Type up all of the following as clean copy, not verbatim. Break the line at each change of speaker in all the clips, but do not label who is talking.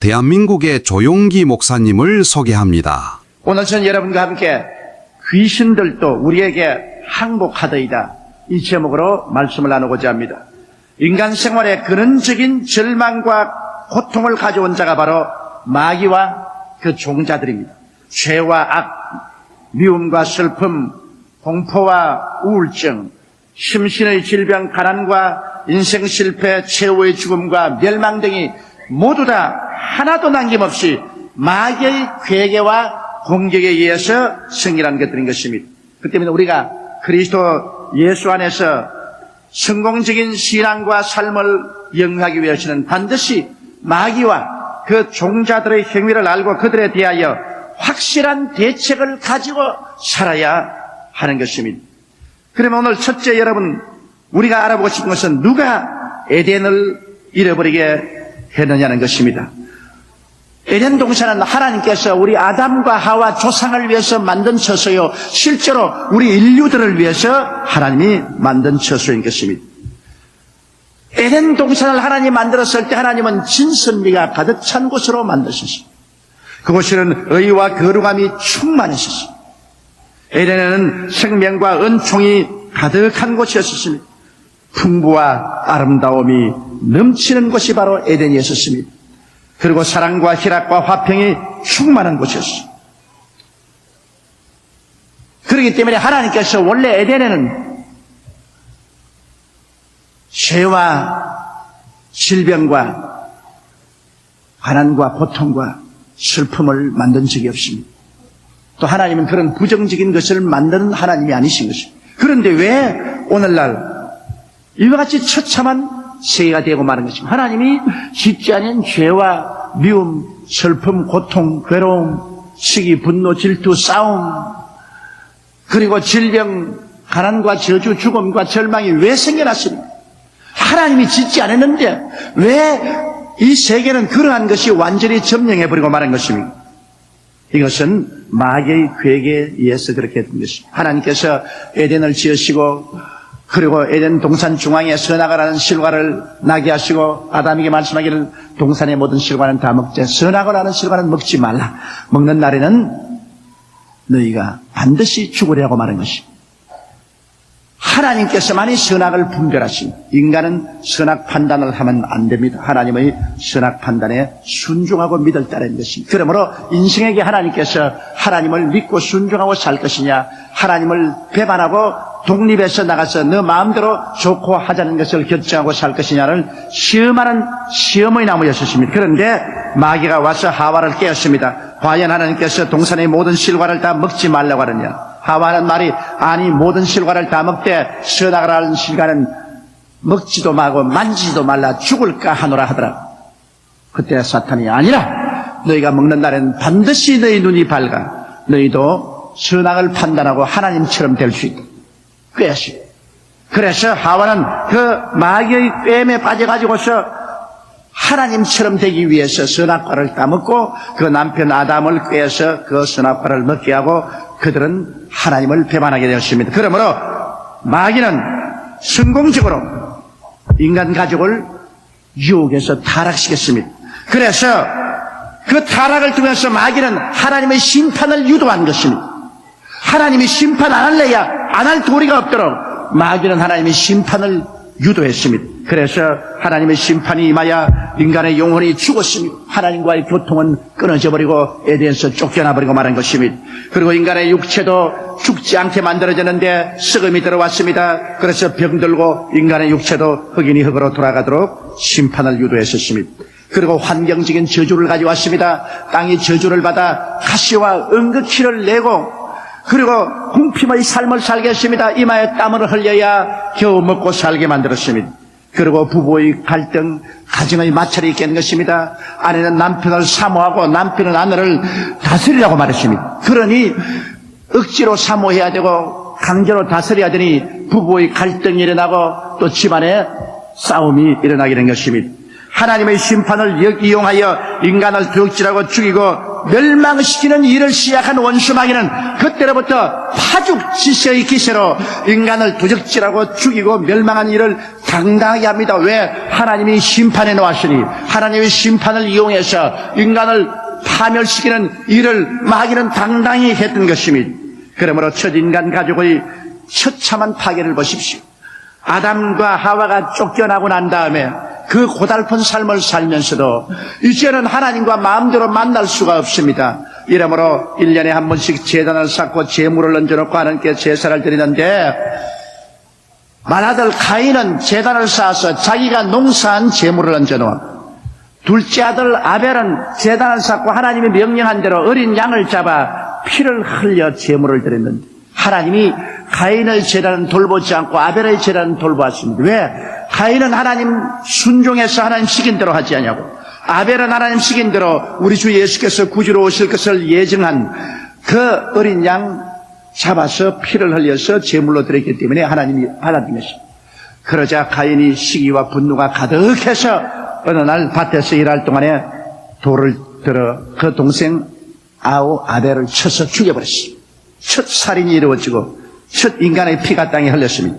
대한민국의 조용기 목사님을 소개합니다.
오늘 저는 여러분과 함께 귀신들도 우리에게 항복하더이다, 이 제목으로 말씀을 나누고자 합니다. 인간 생활에 근원적인 절망과 고통을 가져온 자가 바로 마귀와 그 종자들입니다. 죄와 악, 미움과 슬픔, 공포와 우울증, 심신의 질병, 가난과 인생 실패, 최후의 죽음과 멸망 등이 모두 다 하나도 남김없이 마귀의 괴계와 공격에 의해서 생겨난 것들인 것입니다. 그 때문에 우리가 그리스도 예수 안에서 성공적인 신앙과 삶을 영위하기 위해서는 반드시 마귀와 그 종자들의 행위를 알고 그들에 대하여 확실한 대책을 가지고 살아야 하는 것입니다. 그러면 오늘 첫째, 여러분, 우리가 알아보고 싶은 것은 누가 에덴을 잃어버리게 했느냐는 것입니다. 에덴 동산은 하나님께서 우리 아담과 하와 조상을 위해서 만든 처소요, 실제로 우리 인류들을 위해서 하나님이 만든 처소인 것입니다. 에덴 동산을 하나님이 만들었을 때 하나님은 진선미가 가득 찬 곳으로 만드셨습니다. 그곳에는 의와 거룩함이 충만했었습니다. 에덴에는 생명과 은총이 가득한 곳이었습니다. 풍부와 아름다움이 넘치는 곳이 바로 에덴이었습니다. 그리고 사랑과 희락과 화평이 충만한 곳이었습니다. 그렇기 때문에 하나님께서 원래 에덴에는 죄와 질병과 가난과 고통과 슬픔을 만든 적이 없습니다. 또 하나님은 그런 부정적인 것을 만드는 하나님이 아니신 것입니다. 그런데 왜 오늘날 이와 같이 처참한 세계가 되고 마는 것입니다. 하나님이 짓지 않은 죄와 미움, 슬픔, 고통, 괴로움, 시기, 분노, 질투, 싸움, 그리고 질병, 가난과 저주, 죽음과 절망이 왜 생겨났습니까? 하나님이 짓지 않았는데 왜 이 세계는 그러한 것이 완전히 점령해버리고 마는 것입니까? 이것은 마귀의 괴계에 의해서 그렇게 된 것입니다. 하나님께서 에덴을 지으시고 그리고 에덴 동산 중앙에 선악과라는 실과를 나게 하시고 아담에게 말씀하기를 동산의 모든 실과는 다 먹되 선악과라는 실과는 먹지 말라. 먹는 날에는 너희가 반드시 죽으리라고 말한 것입니다. 하나님께서만이 선악을 분별하신, 인간은 선악 판단을 하면 안 됩니다. 하나님의 선악 판단에 순종하고 믿을 따르는 것입니다. 그러므로 인생에게 하나님께서 하나님을 믿고 순종하고 살 것이냐, 하나님을 배반하고 독립해서 나가서 너 마음대로 좋고 하자는 것을 결정하고 살 것이냐를 시험하는 시험의 나무였습니다. 그런데 마귀가 와서 하와를 깨웠습니다. 과연 하나님께서 동산의 모든 실과를 다 먹지 말라고 하느냐? 하와는 말이 아니, 모든 실과를 다 먹되 선악과라는 실과는 먹지도 말고 만지지도 말라, 죽을까 하노라 하더라. 그때 사탄이 아니라 너희가 먹는 날에는 반드시 너희 눈이 밝아 너희도 선악을 판단하고 하나님처럼 될 수 있다. 꾀시. 그래서 하와는 그 마귀의 꾀에 빠져가지고서 하나님처럼 되기 위해서 선악과를 따먹고 그 남편 아담을 꾀해서 그 선악과를 먹게 하고 그들은 하나님을 배반하게 되었습니다. 그러므로 마귀는 성공적으로 인간 가족을 유혹해서 타락시켰습니다. 그래서 그 타락을 통해서 마귀는 하나님의 심판을 유도한 것입니다. 하나님이 심판 안 할래야 안 할 도리가 없도록 마귀는 하나님의 심판을 유도했습니다. 그래서 하나님의 심판이 임하여 인간의 영혼이 죽었습니다. 하나님과의 교통은 끊어져 버리고 에덴에서 쫓겨나 버리고 말한 것입니다. 그리고 인간의 육체도 죽지 않게 만들어졌는데 썩음이 들어왔습니다. 그래서 병들고 인간의 육체도 흑인이 흑으로 돌아가도록 심판을 유도했었습니다. 그리고 환경적인 저주를 가져왔습니다. 땅이 저주를 받아 가시와 은극히를 내고 그리고 궁핍의 삶을 살게 했습니다. 이마에 땀을 흘려야 겨우 먹고 살게 만들었습니다. 그리고 부부의 갈등, 가정의 마찰이 있게 된 것입니다. 아내는 남편을 사모하고 남편은 아내를 다스리라고 말했습니다. 그러니 억지로 사모해야 되고 강제로 다스려야 되니 부부의 갈등이 일어나고 또 집안에 싸움이 일어나게 된 것입니다. 하나님의 심판을 이용하여 인간을 도둑질하고 죽이고 멸망시키는 일을 시작한 원수 마귀는 그때로부터 파죽지세의 기세로 인간을 도적질하고 죽이고 멸망한 일을 당당하게 합니다. 왜? 하나님이 심판해 놓았으니 하나님의 심판을 이용해서 인간을 파멸시키는 일을 마귀는 당당히 했던 것입니다. 그러므로 첫 인간 가족의 처참한 파괴를 보십시오. 아담과 하와가 쫓겨나고 난 다음에 그 고달픈 삶을 살면서도 이제는 하나님과 마음대로 만날 수가 없습니다. 이러므로 1년에 한 번씩 제단을 쌓고 제물을 얹어놓고 하나님께 제사를 드리는데 맏아들 가인은 제단을 쌓아서 자기가 농사한 제물을 얹어놓아 둘째 아들 아벨은 제단을 쌓고 하나님이 명령한 대로 어린 양을 잡아 피를 흘려 제물을 드렸는데 하나님이 가인의 제단은 돌보지 않고 아벨의 제단은 돌보았습니다. 왜? 가인은 하나님 순종해서 하나님 시킨 대로 하지 않냐고. 아벨은 하나님 시킨 대로 우리 주 예수께서 구주로 오실 것을 예정한 그 어린 양 잡아서 피를 흘려서 제물로 드렸기 때문에 하나님이 받아들였습니다. 그러자 가인이 시기와 분노가 가득해서 어느 날 밭에서 일할 동안에 돌을 들어 그 동생 아벨을 쳐서 죽여버렸습니다. 첫 살인이 이루어지고 첫 인간의 피가 땅에 흘렸습니다.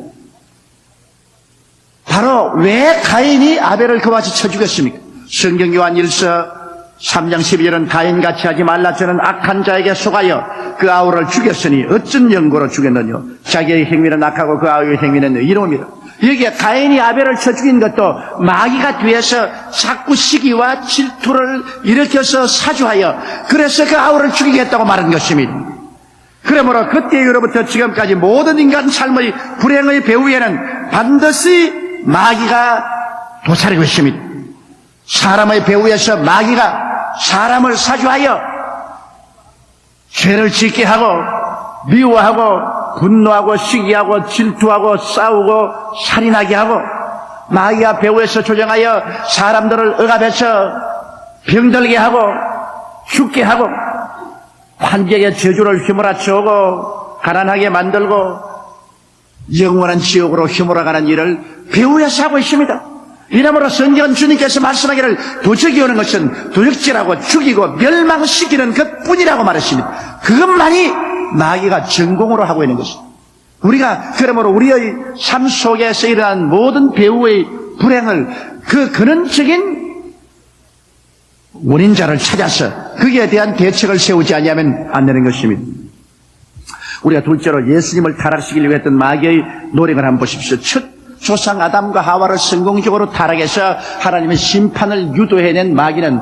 바로 왜 가인이 아벨을 그와 같이 쳐 죽였습니까? 성경 요한 1서 3장 12절은 가인같이 하지 말라. 저는 악한 자에게 속하여 그 아우를 죽였으니 어쩐 연고로 죽였느냐. 자기의 행위는 악하고 그 아우의 행위는 이놈이라. 여기에 가인이 아벨을 쳐 죽인 것도 마귀가 뒤에서 자꾸 시기와 질투를 일으켜서 사주하여 그래서 그 아우를 죽이겠다고 말한 것입니다. 그러므로 그때 이후로부터 지금까지 모든 인간 삶의 불행의 배후에는 반드시 마귀가 도사리고 있습니다. 사람의 배후에서 마귀가 사람을 사주하여 죄를 짓게 하고 미워하고 분노하고 시기하고 질투하고 싸우고 살인하게 하고 마귀가 배후에서 조정하여 사람들을 억압해서 병들게 하고 죽게 하고 환경의 저주를 휘몰아치우고 가난하게 만들고 영원한 지옥으로 휘몰아가는 일을 배후에서 하고 있습니다. 이러므로 성경 주님께서 말씀하기를 도적이 오는 것은 도적질하고 죽이고 멸망시키는 것뿐이라고 말했습니다. 그것만이 마귀가 전공으로 하고 있는 것입니다. 우리가 그러므로 우리의 삶 속에서 일어난 모든 배후의 불행을 그 근원적인 원인자를 찾아서 거기에 대한 대책을 세우지 아니하면 안 되는 것입니다. 우리가 둘째로 예수님을 타락시키려고 했던 마귀의 노력을 한번 보십시오. 첫 조상 아담과 하와를 성공적으로 타락해서 하나님의 심판을 유도해낸 마귀는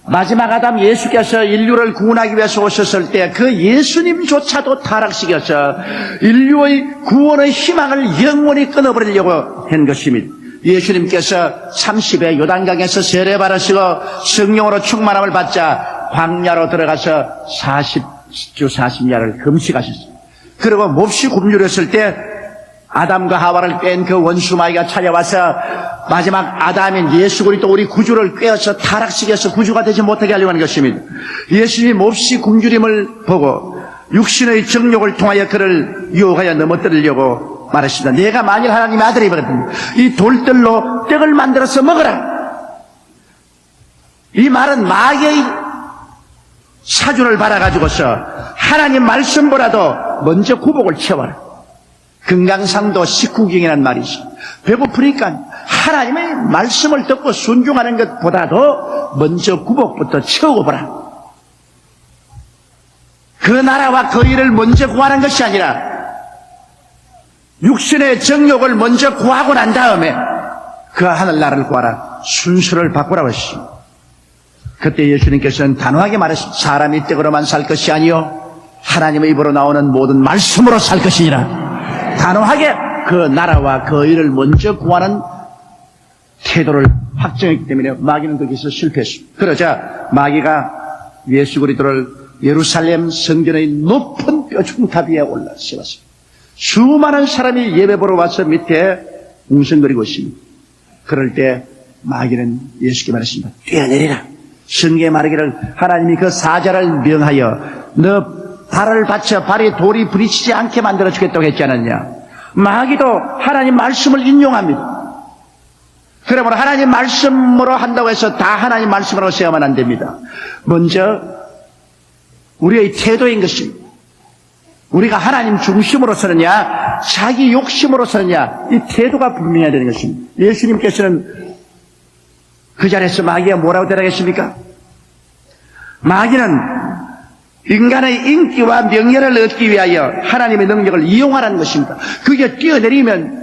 마지막 아담 예수께서 인류를 구원하기 위해서 오셨을 때 그 예수님조차도 타락시켜서 인류의 구원의 희망을 영원히 끊어버리려고 한 것입니다. 예수님께서 30에 요단강에서 세례 받으시고 성령으로 충만함을 받자 광야로 들어가서 40주 40야를 금식하셨습니다. 그리고 몹시 굶주렸을 때 아담과 하와를 뺀 그 원수 마귀가 찾아와서 마지막 아담인 예수 그리스도 우리 구주를 꿰어서 타락시켜서 구주가 되지 못하게 하려고 하는 것입니다. 예수님이 몹시 굶주림을 보고 육신의 정욕을 통하여 그를 유혹하여 넘어뜨리려고 말했습니다. 내가 만일 하나님의 아들이거든 이 돌들로 떡을 만들어서 먹어라. 이 말은 마귀의 사주를 받아가지고서 하나님 말씀보다도 먼저 구복을 채워라. 금강산도 19경이라는 말이지. 배고프니까 하나님의 말씀을 듣고 순종하는 것보다도 먼저 구복부터 채우고 보라. 그 나라와 그 일을 먼저 구하는 것이 아니라 육신의 정욕을 먼저 구하고 난 다음에 그 하늘나라를 구하라. 순서를 바꾸라고 했습니다. 그때 예수님께서는 단호하게 말했습니다. 사람이 떡으로만 살 것이 아니요 하나님의 입으로 나오는 모든 말씀으로 살 것이니라. 단호하게 그 나라와 그 일을 먼저 구하는 태도를 확정했기 때문에 마귀는 거기서 실패했습니다. 그러자 마귀가 예수 그리스도를 예루살렘 성전의 높은 뼈중탑 위에 올라 세웠습니다. 수많은 사람이 예배 보러 와서 밑에 웅성거리고 있습니다. 그럴 때 마귀는 예수께 말했습니다. 뛰어내리라. 성경에 말하기를 하나님이 그 사자를 명하여 너 발을 받쳐 발에 돌이 부딪히지 않게 만들어 주겠다고 했지 않았냐. 마귀도 하나님 말씀을 인용합니다. 그러므로 하나님 말씀으로 한다고 해서 다 하나님 말씀으로 세우면 안 됩니다. 먼저 우리의 태도인 것입니다. 우리가 하나님 중심으로 서느냐 자기 욕심으로 서느냐 이 태도가 분명해야 되는 것입니다. 예수님께서는 그 자리에서 마귀가 뭐라고 대답했습니까? 마귀는 인간의 인기와 명예를 얻기 위하여 하나님의 능력을 이용하라는 것입니다. 그게 뛰어내리면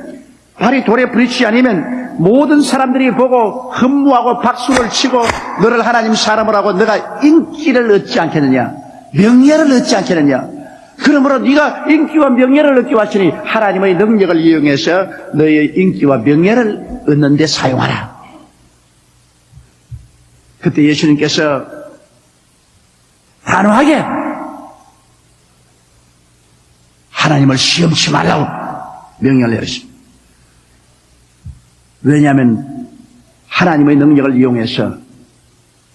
발이 돌에 부딪히지 않으면 모든 사람들이 보고 흠모하고 박수를 치고 너를 하나님 사람으로 하고 너가 인기를 얻지 않겠느냐, 명예를 얻지 않겠느냐. 그러므로 네가 인기와 명예를 얻기 왔으니 하나님의 능력을 이용해서 너의 인기와 명예를 얻는 데 사용하라. 그때 예수님께서 단호하게 하나님을 시험치 말라고 명령을 내렸습니다. 왜냐하면 하나님의 능력을 이용해서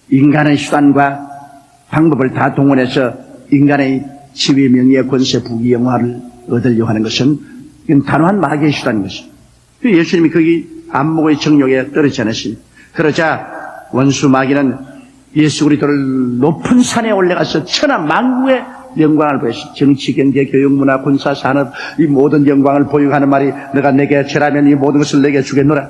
인간의 수단과 방법을 다 동원해서 인간의 지위, 명예, 권세, 부귀, 영화를 얻으려고 하는 것은 이건 단호한 마귀의 수단인 것입니다. 예수님이 거기 안목의 정욕에 떨어지지 않으십니다. 그러자 원수 마귀는 예수 그리스도를 높은 산에 올라가서 천하 만국의 영광을 보였습니다. 정치, 경제, 교육, 문화, 군사, 산업 이 모든 영광을 보유하는 말이 너가 내게 절하면 이 모든 것을 내게 주겠노라.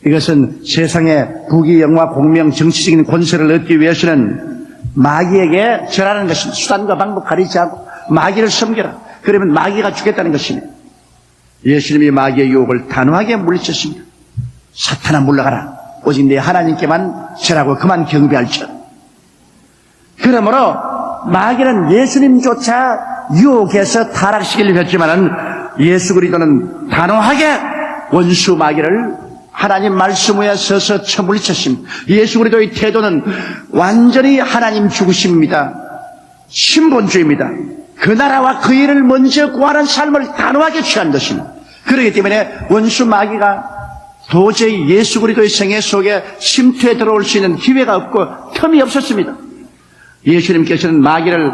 이것은 세상의 부귀, 영화, 공명, 정치적인 권세를 얻기 위해서는 마귀에게 절하는 것입니다. 수단과 방법 가리지 않고 마귀를 섬겨라. 그러면 마귀가 주겠다는 것입니다. 예수님이 마귀의 유혹을 단호하게 물리쳤습니다. 사탄아 물러가라. 오직 내 하나님께만 절하고 그만 경배할지어다. 그러므로 마귀는 예수님조차 유혹해서 타락시키려고 했지만은 예수 그리스도는 단호하게 원수 마귀를 하나님 말씀 위에 서서 쳐물리쳤습니다. 예수 그리스도의 태도는 완전히 하나님 중심입니다. 신본주의입니다. 그 나라와 그 일을 먼저 구하는 삶을 단호하게 취한 것입니다. 그렇기 때문에 원수 마귀가 도저히 예수 그리스도의 생애 속에 침투해 들어올 수 있는 기회가 없고 틈이 없었습니다. 예수님께서는 마귀를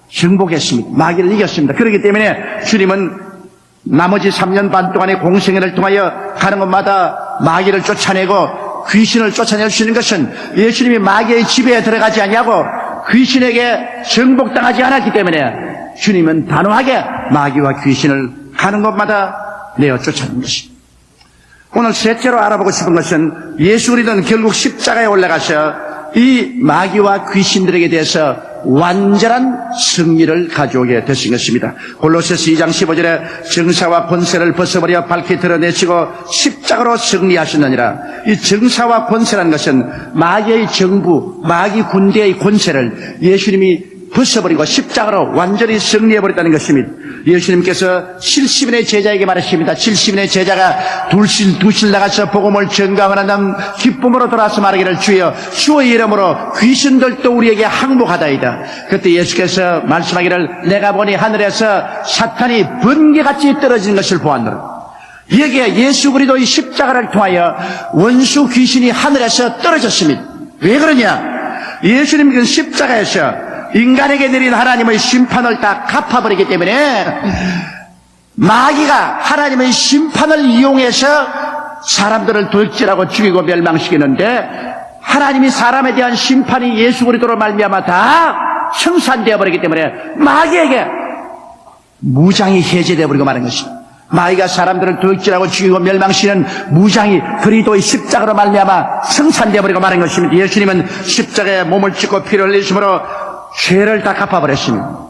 정복했습니다. 마귀를 이겼습니다. 그렇기 때문에 주님은 나머지 3년 반 동안의 공생애를 통하여 가는 곳마다 마귀를 쫓아내고 귀신을 쫓아낼 수 있는 것은 예수님이 마귀의 지배에 들어가지 않냐고 귀신에게 정복당하지 않았기 때문에 주님은 단호하게 마귀와 귀신을 가는 곳마다 내어 쫓아낸 것입니다. 오늘 셋째로 알아보고 싶은 것은 예수 그리스도는 결국 십자가에 올라가서 이 마귀와 귀신들에게 대해서 완전한 승리를 가져오게 되신 것입니다. 골로새서 2장 15절에 정사와 권세를 벗어버려 밝히 드러내시고 십자가로 승리하셨느니라. 이 정사와 권세라는 것은 마귀의 정부, 마귀 군대의 권세를 예수님이 벗어버리고 십자가로 완전히 승리해버렸다는 것입니다. 예수님께서 70인의 제자에게 말하십니다. 70인의 제자가 둘씩 나가서 복음을 전가하는 남 기쁨으로 돌아서 말하기를 주여 주의 이름으로 귀신들도 우리에게 항복하다이다. 그때 예수께서 말씀하기를 내가 보니 하늘에서 사탄이 번개같이 떨어지는 것을 보았노라. 여기에 예수 그리스도의 십자가를 통하여 원수 귀신이 하늘에서 떨어졌습니다. 왜 그러냐? 예수님께서 십자가에서 인간에게 내린 하나님의 심판을 다 갚아버리기 때문에 마귀가 하나님의 심판을 이용해서 사람들을 돌질하고 죽이고 멸망시키는데 하나님이 사람에 대한 심판이 예수 그리스도로 말미암아 다 청산되어 버리기 때문에 마귀에게 무장이 해제되어 버리고 마는 것입니다. 마귀가 사람들을 돌질하고 죽이고 멸망시키는 무장이 그리스도의 십자가로 말미암아 청산되어 버리고 마는 것입니다. 예수님은 십자가에 몸을 찢고 피를 흘리심으로 죄를 다 갚아버렸습니다.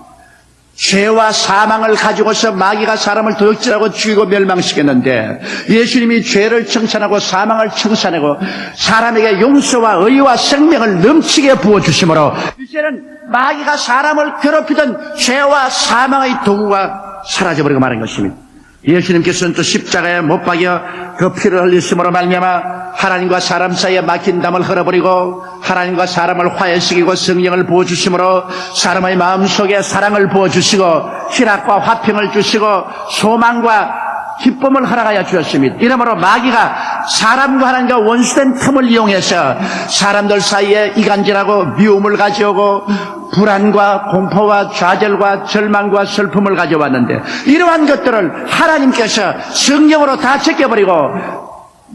죄와 사망을 가지고서 마귀가 사람을 도둑질하고 죽이고 멸망시켰는데 예수님이 죄를 청산하고 사망을 청산하고 사람에게 용서와 의와 생명을 넘치게 부어주심으로 이제는 마귀가 사람을 괴롭히던 죄와 사망의 도구가 사라져버리고 마는 것입니다. 예수님께서는 또 십자가에 못 박여 그 피를 흘리심으로 말미암아 하나님과 사람 사이에 막힌 담을 흘러버리고 하나님과 사람을 화해시키고 성령을 부어주심으로 사람의 마음속에 사랑을 부어주시고 희락과 화평을 주시고 소망과 기쁨을 허락하여 주셨습니다. 이러므로 마귀가 사람과 하나님과 원수된 틈을 이용해서 사람들 사이에 이간질하고 미움을 가져오고 불안과 공포와 좌절과 절망과 슬픔을 가져왔는데 이러한 것들을 하나님께서 성령으로 다 제껴버리고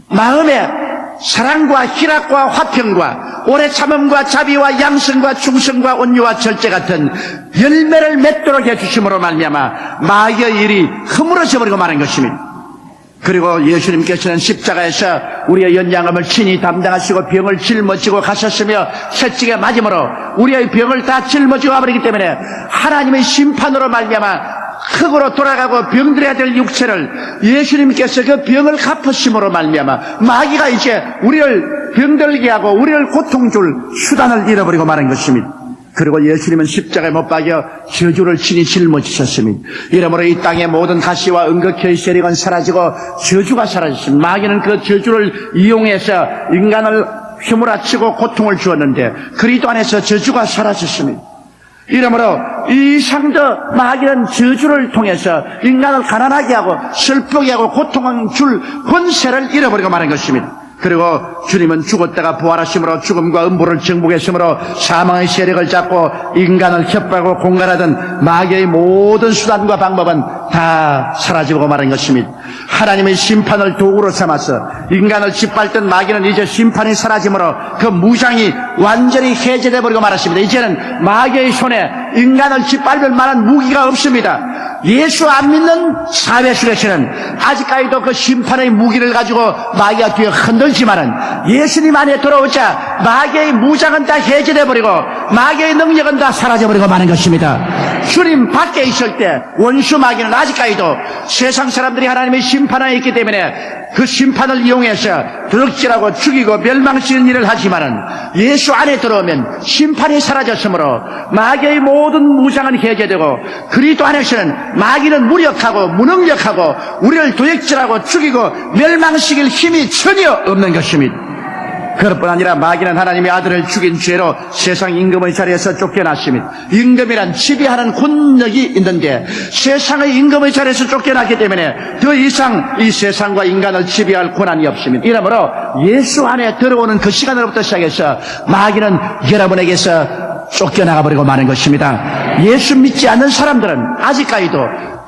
마음에 사랑과 희락과 화평과 오래 참음과 자비와 양성과 충성과 온유와 절제 같은 열매를 맺도록 해주심으로 말미암아 마귀의 일이 허물어져 버리고 마는 것입니다. 그리고 예수님께서는 십자가에서 우리의 연약함을 친히 담당하시고 병을 짊어지고 가셨으며 채찍에 맞음으로 우리의 병을 다 짊어지고 가버리기 때문에 하나님의 심판으로 말미암아 흙으로 돌아가고 병들어야 될 육체를 예수님께서 그 병을 갚으심으로 말미암아 마귀가 이제 우리를 병들게 하고 우리를 고통 줄 수단을 잃어버리고 마는 것입니다. 그리고 예수님은 십자가에 못 박여 저주를 친히 짊어지셨습니다. 이러므로 이 땅의 모든 가시와 은극의 세력은 사라지고 저주가 사라졌습니다. 마귀는 그 저주를 이용해서 인간을 휘몰아치고 고통을 주었는데 그리스도 안에서 저주가 사라졌습니다. 이러므로 이 상도 마귀는 저주를 통해서 인간을 가난하게 하고 슬프게 하고 고통을 줄 권세를 잃어버리고 마는 것입니다. 그리고 주님은 죽었다가 부활하심으로 죽음과 음부를 정복했으므로 사망의 세력을 잡고 인간을 협박하고 공갈하던 마귀의 모든 수단과 방법은 다 사라지고 마는 것입니다. 하나님의 심판을 도구로 삼아서 인간을 짓밟던 마귀는 이제 심판이 사라짐으로 그 무장이 완전히 해제되어 버리고 말았습니다. 이제는 마귀의 손에 인간을 짓밟을 만한 무기가 없습니다. 예수 안 믿는 사회 속에서는 아직까지도 그 심판의 무기를 가지고 마귀가 뒤에 흔들지만은 예수님 안에 들어오자 마귀의 무장은 다 해제돼 버리고 마귀의 능력은 다 사라져 버리고 마는 것입니다. 주님 밖에 있을 때 원수 마귀는 아직까지도 세상 사람들이 하나님의 심판하에 있기 때문에 그 심판을 이용해서 덕질하고 죽이고 멸망시키는 일을 하지만은 예수 안에 들어오면 심판이 사라졌으므로 마귀의 모든 무장은 해제되고 그리스도 안에서는 마귀는 무력하고 무능력하고 우리를 도적질하고 죽이고 멸망시킬 힘이 전혀 없는 것입니다. 그것뿐 아니라 마귀는 하나님의 아들을 죽인 죄로 세상 임금의 자리에서 쫓겨났습니다. 임금이란 지배하는 권력이 있는데 세상의 임금의 자리에서 쫓겨났기 때문에 더 이상 이 세상과 인간을 지배할 권한이 없습니다. 이러므로 예수 안에 들어오는 그 시간으로부터 시작해서 마귀는 여러분에게서 쫓겨나가 버리고 마는 것입니다. 예수 믿지 않는 사람들은 아직까지도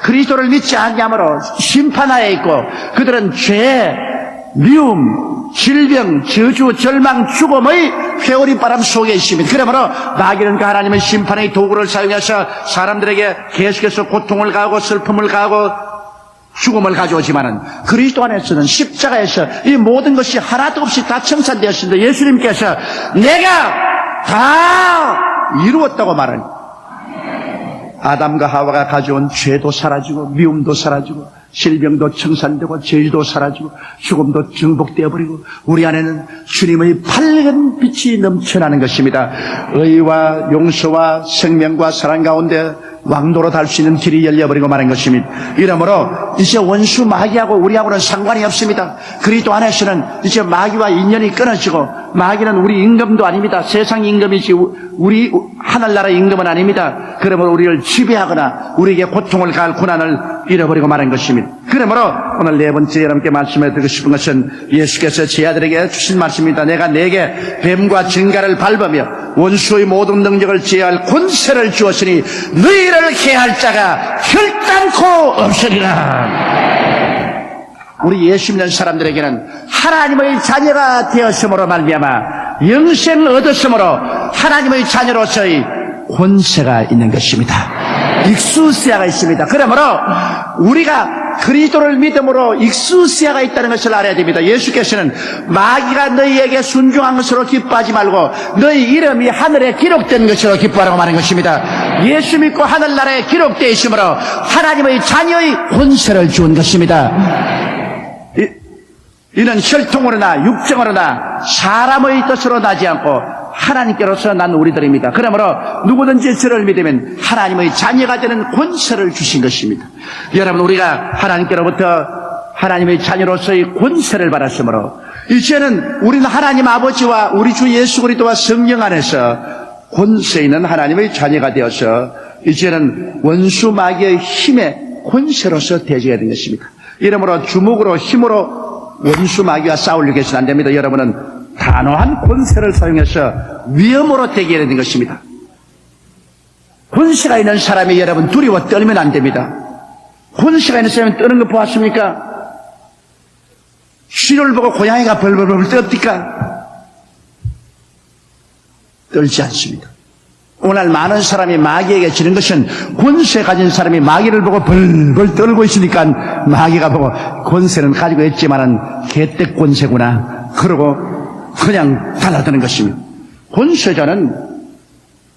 그리스도를 믿지 않냐므로 심판하에 있고 그들은 죄, 미움, 질병, 저주, 절망, 죽음의 회오리 바람 속에 있습니다. 그러므로 마귀는 그 하나님의 심판의 도구를 사용해서 사람들에게 계속해서 고통을 가하고 슬픔을 가하고 죽음을 가져오지만은 그리스도 안에서는 십자가에서 이 모든 것이 하나도 없이 다 청산되었습니다. 예수님께서 내가 다 이루었다고 말하니 아담과 하와가 가져온 죄도 사라지고 미움도 사라지고 질병도 청산되고 죄도 사라지고 죽음도 정복되어 버리고 우리 안에는 주님의 밝은 빛이 넘쳐나는 것입니다. 의와 용서와 생명과 사랑 가운데 왕도로 달 수 있는 길이 열려버리고 마는 것입니다. 이러므로 이제 원수 마귀하고 우리하고는 상관이 없습니다. 그리스도 안에서는 이제 마귀와 인연이 끊어지고 마귀는 우리 임금도 아닙니다. 세상 임금이지 우리 하늘나라의 임금은 아닙니다. 그러므로 우리를 지배하거나 우리에게 고통을 가할 고난을 잃어버리고 마는 것입니다. 그러므로 오늘 네 번째 여러분께 말씀해 드리고 싶은 것은 예수께서 제 아들에게 주신 말씀입니다. 내가 내게 뱀과 징가를 밟으며 원수의 모든 능력을 제어할 권세를 주었으니 너희를 해할 자가 결단코 없으리라. 우리 예수 믿는 사람들에게는 하나님의 자녀가 되었으므로 말미암아 영생을 얻었으므로 하나님의 자녀로서의 권세가 있는 것입니다. 익수시아가 있습니다. 그러므로 우리가 그리스도를 믿음으로 익수시아가 있다는 것을 알아야 됩니다. 예수께서는 마귀가 너희에게 순종한 것으로 기뻐하지 말고 너희 이름이 하늘에 기록된 것으로 기뻐하라고 말하는 것입니다. 예수 믿고 하늘나라에 기록되어 있으므로 하나님의 자녀의 권세를 주은 것입니다. 이는 혈통으로나 육정으로나 사람의 뜻으로 나지 않고 하나님께로서 난 우리들입니다. 그러므로 누구든지 저를 믿으면 하나님의 자녀가 되는 권세를 주신 것입니다. 여러분, 우리가 하나님께로부터 하나님의 자녀로서의 권세를 받았으므로 이제는 우리는 하나님 아버지와 우리 주 예수 그리스도와 성령 안에서 권세 있는 하나님의 자녀가 되어서 이제는 원수 마귀의 힘의 권세로서 대적해야 되는 것입니다. 이러므로 주먹으로 힘으로 원수 마귀와 싸우려고 해서는 안 됩니다. 여러분은 단호한 권세를 사용해서 위험으로 대기해야 되는 것입니다. 권세가 있는 사람이 여러분 두려워 떨면 안 됩니다. 권세가 있는 사람이 떠는 거 보았습니까? 쥐를 보고 고양이가 벌벌벌 떨까? 떨지 않습니다. 오늘 많은 사람이 마귀에게 지는 것은 권세 가진 사람이 마귀를 보고 벌벌 떨고 있으니까 마귀가 보고 권세는 가지고 있지만은 개떼 권세구나. 그러고 그냥 달라드는 것입니다. 권세자는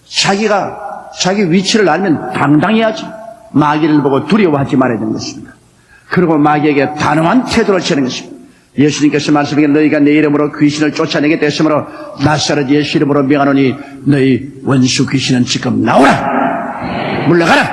자기 위치를 알면 당당해야지. 마귀를 보고 두려워하지 말아야 되는 것입니다. 그리고 마귀에게 단호한 태도를 취하는 것입니다. 예수님께서 말씀하기를 너희가 내 이름으로 귀신을 쫓아내게 됐으므로 나사렛 예수 이름으로 명하노니 너희 원수 귀신은 지금 나오라! 물러가라!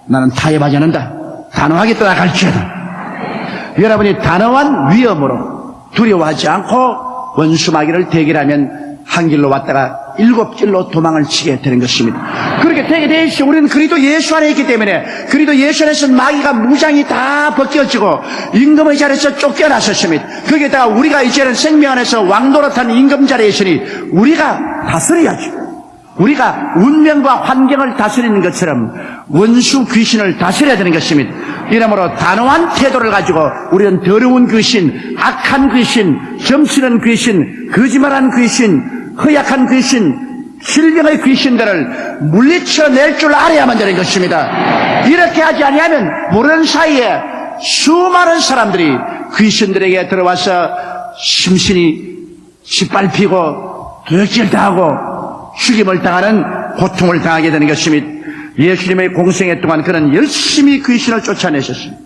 나는 타협하지 않는다. 단호하게 떠나갈지어다. 여러분이 단호한 위험으로 두려워하지 않고 원수 마귀를 대결하면 한 길로 왔다가 7길로 도망을 치게 되는 것입니다. 그렇게 되게 되십시오. 우리는 그리스도 예수 안에 있기 때문에 그리스도 예수 안에서 마귀가 무장이 다 벗겨지고 임금의 자리에서 쫓겨났었습니다. 거기에다가 우리가 이제는 생명 안에서 왕노릇한 임금 자리에 있으니 우리가 다스려야죠. 우리가 운명과 환경을 다스리는 것처럼 원수 귀신을 다스려야 되는 것입니다. 이러므로 단호한 태도를 가지고 우리는 더러운 귀신, 악한 귀신, 점치는 귀신, 거짓말한 귀신, 허약한 귀신, 질병의 귀신들을 물리쳐낼 줄 알아야만 되는 것입니다. 이렇게 하지 아니하면 모르는 사이에 수많은 사람들이 귀신들에게 들어와서 심신이 짓밟히고 도역질당하고 죽임을 당하는 고통을 당하게 되는 것입니다. 예수님의 공생애 동안 그는 열심히 귀신을 쫓아내셨습니다.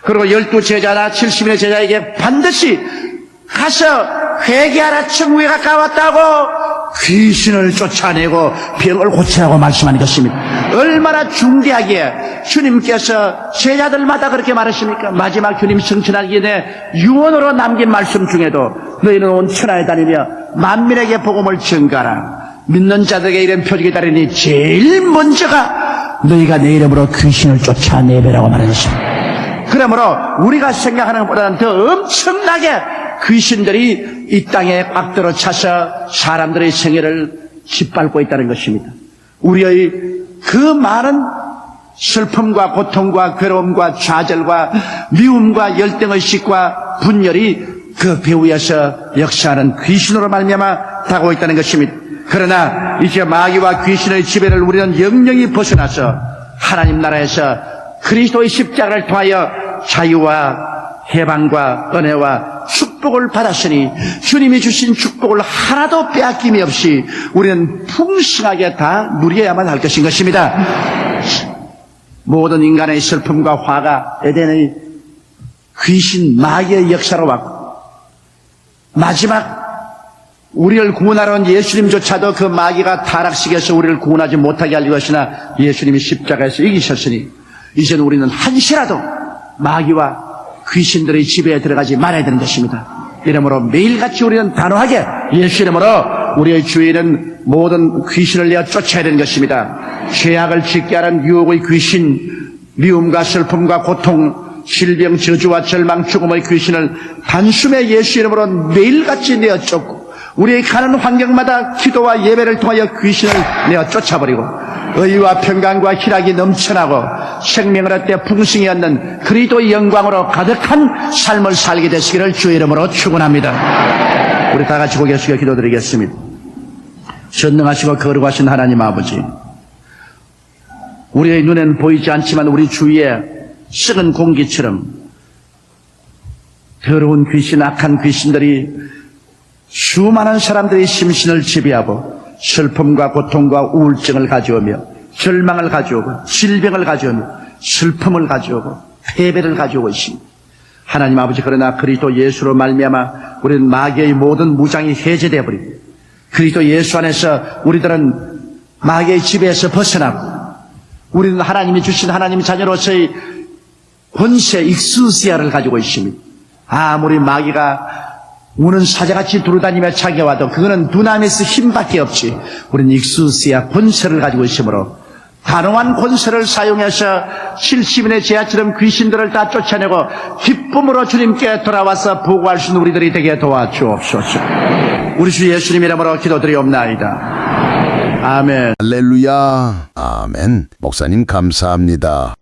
그리고 12제자나 70인의 제자에게 반드시 가서 회개하라 천국에 가까웠다고 귀신을 쫓아내고 병을 고치라고 말씀하는 것입니다. 얼마나 중대하기에 주님께서 제자들마다 그렇게 말하십니까? 마지막 주님 승천하기 전에 유언으로 남긴 말씀 중에도 너희는 온 천하에 다니며 만민에게 복음을 전가하라. 믿는 자들에게 이런 표적이 따르니 제일 먼저가 너희가 내 이름으로 귀신을 쫓아내배라고 말하셨습니다. 그러므로 우리가 생각하는 것보다는 더 엄청나게 귀신들이 이 땅에 꽉 들어차서 사람들의 생애를 짓밟고 있다는 것입니다. 우리의 그 많은 슬픔과 고통과 괴로움과 좌절과 미움과 열등의식과 분열이 그 배후에서 역사하는 귀신으로 말미암아 다가오고 있다는 것입니다. 그러나 이제 마귀와 귀신의 지배를 우리는 영영히 벗어나서 하나님 나라에서 그리스도의 십자가를 통하여 자유와 해방과 은혜와 축복을 받았으니 주님이 주신 축복을 하나도 빼앗김이 없이 우리는 풍성하게 다 누려야만 할 것인 것입니다. 모든 인간의 슬픔과 화가 에덴의 귀신 마귀의 역사로 왔고 마지막 우리를 구원하러 온 예수님조차도 그 마귀가 타락시켜서 우리를 구원하지 못하게 하려고 하시나 예수님이 십자가에서 이기셨으니 이제는 우리는 한시라도 마귀와 귀신들의 지배에 들어가지 말아야 되는 것입니다. 이러므로 매일같이 우리는 단호하게 예수 이름으로 우리의 주위에 있는 모든 귀신을 내어 쫓아야 되는 것입니다. 죄악을 짓게 하는 유혹의 귀신, 미움과 슬픔과 고통, 질병, 저주와 절망, 죽음의 귀신을 단숨에 예수 이름으로 매일같이 내어 쫓고 우리의 가는 환경마다 기도와 예배를 통하여 귀신을 내어 쫓아버리고 의와 평강과 희락이 넘쳐나고 생명을 얻되 풍성히 얻는 그리스도의 영광으로 가득한 삶을 살게 되시기를 주의 이름으로 축원합니다. 우리 다 같이 고개 숙여 기도드리겠습니다. 전능하시고 거룩하신 하나님 아버지, 우리의 눈에는 보이지 않지만 우리 주위에 썩은 공기처럼 더러운 귀신, 악한 귀신들이 수많은 사람들의 심신을 지배하고 슬픔과 고통과 우울증을 가져오며 절망을 가져오고 질병을 가져오며 슬픔을 가져오고 패배를 가져오고 있습니다. 하나님 아버지, 그러나 그리스도 예수로 말미암아 우리는 마귀의 모든 무장이 해제되어 버리고 그리스도 예수 안에서 우리들은 마귀의 지배에서 벗어나고 우리는 하나님이 주신 하나님 자녀로서의 권세 익수시아를 가지고 있습니다. 아무리 마귀가 우는 사자같이 두루다니며 찾아와도 그거는 두나미스 힘밖에 없지. 우리는 익수시아 권세를 가지고 있으므로 단호한 권세를 사용해서 70인의 제아처럼 귀신들을 다 쫓아내고 기쁨으로 주님께 돌아와서 보고할 수 있는 우리들이 되게 도와주옵소서. 우리 주 예수님 이름으로 기도드리옵나이다. 아멘.
할렐루야. 아멘. 목사님 감사합니다.